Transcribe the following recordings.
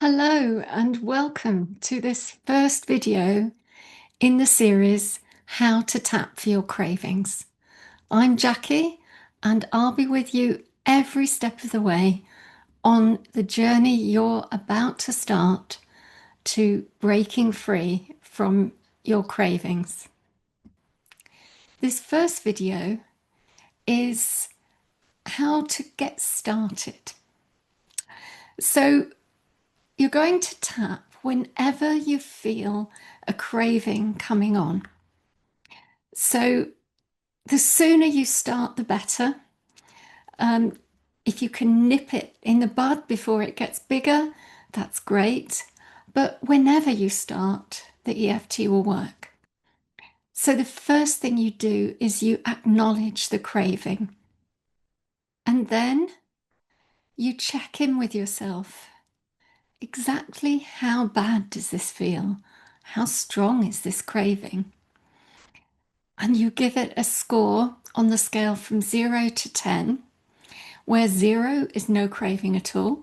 Hello and welcome to this first video in the series How to Tap for Your Cravings. I'm Jacqui and I'll be with you every step of the way on the journey you're about to start to breaking free from your cravings. This first video is how to get started. So you're going to tap whenever you feel a craving coming on. So the sooner you start, the better. If you can nip it in the bud before it gets bigger, that's great. But whenever you start, the EFT will work. So the first thing you do is you acknowledge the craving. And then you check in with yourself. Exactly how bad does this feel? How strong is this craving? And you give it a score on the scale from 0 to 10, where 0 is no craving at all.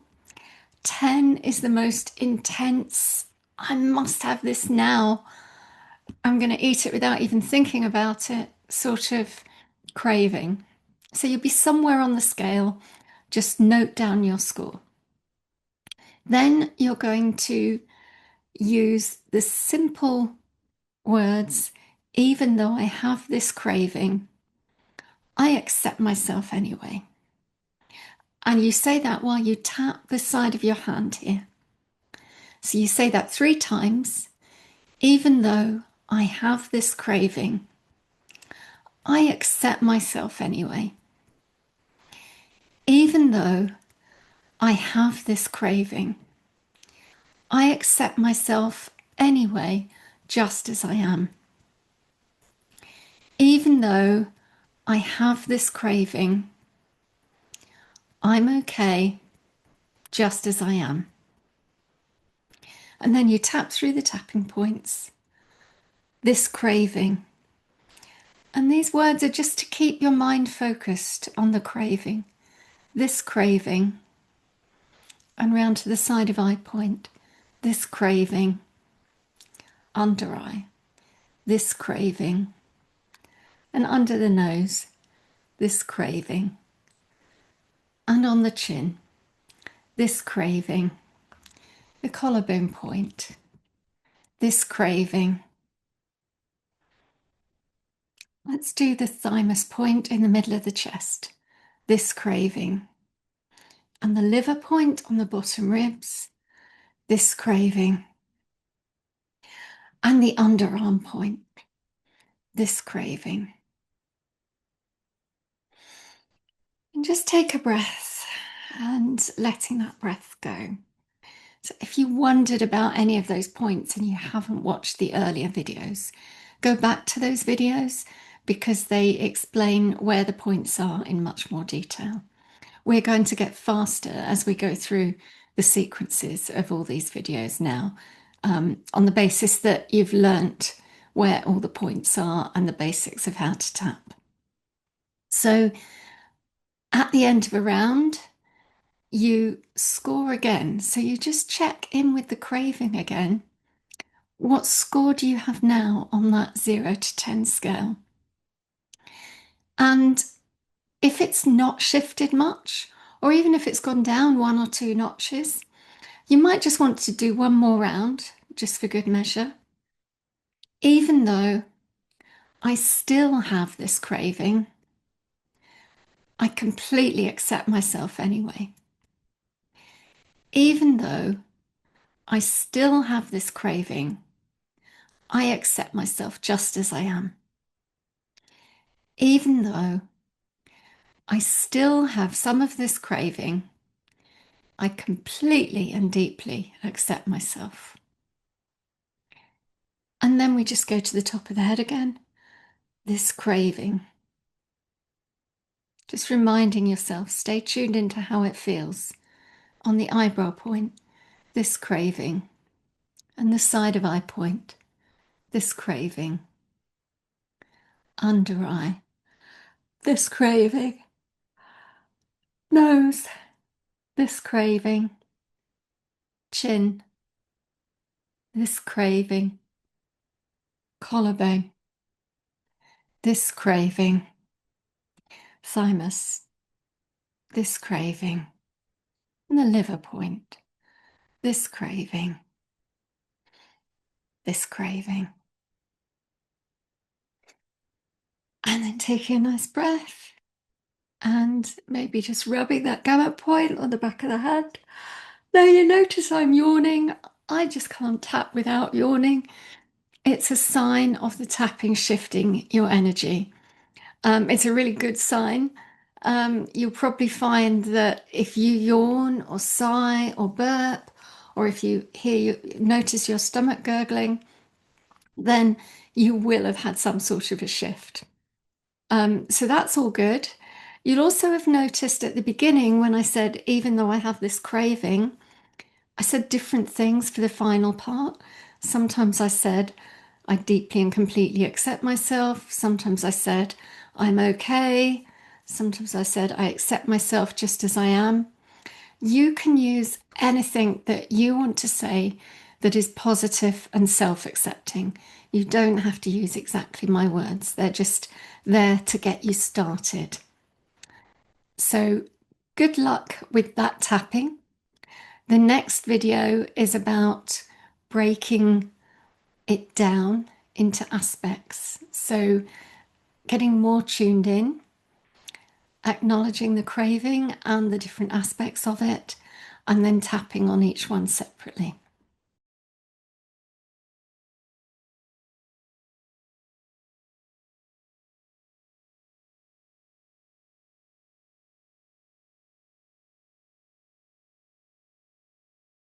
10 is the most intense, I must have this now, I'm going to eat it without even thinking about it, sort of craving. So you'll be somewhere on the scale, just note down your score. Then you're going to use the simple words, even though I have this craving, I accept myself anyway. And you say that while you tap the side of your hand here. So you say that 3 times, even though I have this craving, I accept myself anyway. Even though I have this craving, I accept myself anyway, just as I am. Even though I have this craving, I'm okay, just as I am. And then you tap through the tapping points, this craving. And these words are just to keep your mind focused on the craving, this craving, and round to the side of eye point, this craving, under eye, this craving, and under the nose, this craving, and on the chin, this craving, the collarbone point, this craving. Let's do the thymus point in the middle of the chest, this craving, and the liver point on the bottom ribs, this craving, and the underarm point, this craving. And just take a breath and letting that breath go. So if you wondered about any of those points and you haven't watched the earlier videos, go back to those videos because they explain where the points are in much more detail. We're going to get faster as we go through the sequences of all these videos now, on the basis that you've learnt where all the points are and the basics of how to tap. So at the end of a round, you score again. So you just check in with the craving again. What score do you have now on that 0 to 10 scale? And if it's not shifted much, or even if it's gone down 1 or 2 notches, you might just want to do one more round, just for good measure. Even though I still have this craving, I completely accept myself anyway. Even though I still have this craving, I accept myself just as I am. Even though I still have some of this craving, I completely and deeply accept myself. And then we just go to the top of the head again, this craving. Just reminding yourself, stay tuned into how it feels. On the eyebrow point, this craving, and the side of eye point, this craving, under eye, this craving, nose, this craving, chin, this craving, collarbone, this craving, thymus, this craving, and the liver point, this craving, this craving. And then taking a nice breath and maybe just rubbing that gamut point on the back of the hand. Now you notice I'm yawning. I just can't tap without yawning. It's a sign of the tapping shifting your energy. It's a really good sign. You'll probably find that if you yawn or sigh or burp, or if you notice your stomach gurgling, then you will have had some sort of a shift. So that's all good. You'll also have noticed at the beginning when I said, even though I have this craving, I said different things for the final part. Sometimes I said, I deeply and completely accept myself. Sometimes I said, I'm okay. Sometimes I said, I accept myself just as I am. You can use anything that you want to say that is positive and self-accepting. You don't have to use exactly my words. They're just there to get you started. So good luck with that tapping. The next video is about breaking it down into aspects. So getting more tuned in, acknowledging the craving and the different aspects of it, and then tapping on each one separately.